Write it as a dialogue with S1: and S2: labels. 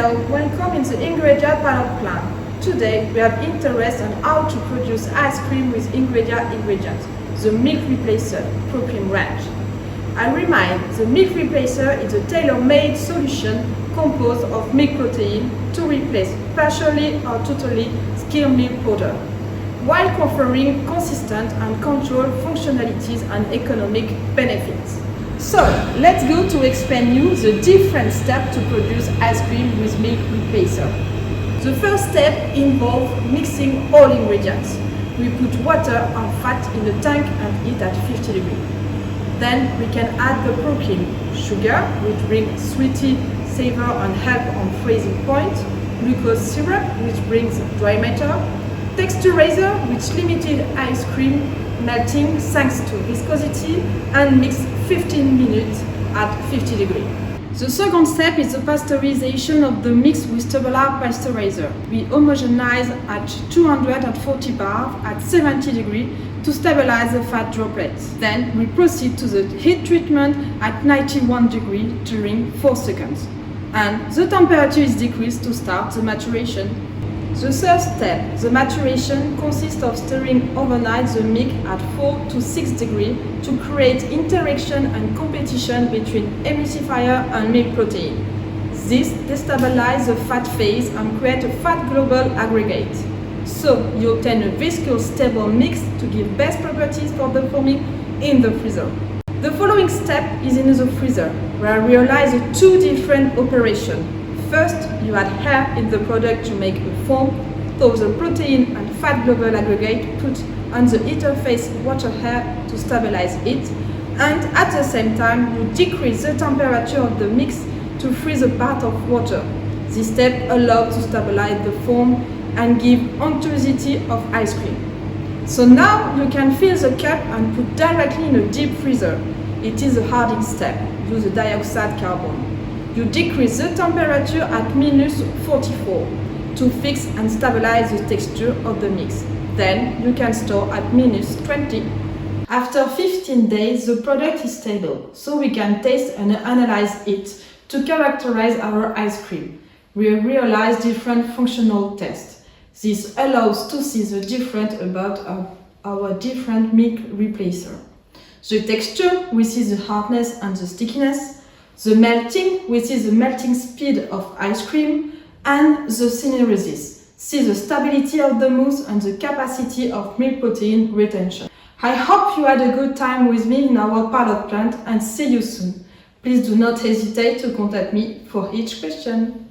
S1: Hello, welcome in the Ingredia pilot plant. Today we have interest on how to produce ice cream with Ingredia ingredients, the milk replacer Procream range. I remind, the milk replacer is a tailor-made solution composed of milk protein to replace partially or totally skimmed milk powder, while conferring consistent and controlled functionalities and economic benefits. So, let's go to explain you the different steps to produce ice cream with milk replacer. The first step involves mixing all ingredients. We put water and fat in the tank and heat at 50 degrees. Then we can add the Procream, sugar, which brings sweety savor and help on freezing point, glucose syrup, which brings dry matter, texturizer, which limited ice cream melting thanks to viscosity, and mix 15 minutes at 50 degrees. The second step is the pasteurization of the mix with tubular pasteurizer. We homogenize at 240 bar at 70 degrees to stabilize the fat droplets. Then we proceed to the heat treatment at 91 degrees during 4 seconds. And the temperature is decreased to start the maturation. The third step, the maturation, consists of stirring overnight the milk at 4 to 6 degrees to create interaction and competition between emulsifier and milk protein. This destabilizes the fat phase and creates a fat global aggregate. So you obtain a viscous stable mix to give best properties for the foaming in the freezer. The following step is in the freezer, where I realize two different operations. First, you add air in the product to make a foam, so the protein and fat global aggregate put on the interface water air to stabilize it, and at the same time you decrease the temperature of the mix to freeze a part of water. This step allows to stabilize the foam and give untuosity of ice cream. So now you can fill the cup and put directly in a deep freezer. It is a hardening step. Use the dioxide carbon. You decrease the temperature at minus 44 to fix and stabilize the texture of the mix. Then you can store at minus 20. After 15 days, the product is stable, so we can taste and analyze it to characterize our ice cream. We realize different functional tests. This allows to see the difference about our different milk replacer. The texture, we see the hardness and the stickiness. The melting, which is the melting speed of ice cream, and the syneresis. See the stability of the mousse and the capacity of milk protein retention. I hope you had a good time with me in our pilot plant and see you soon. Please do not hesitate to contact me for each question.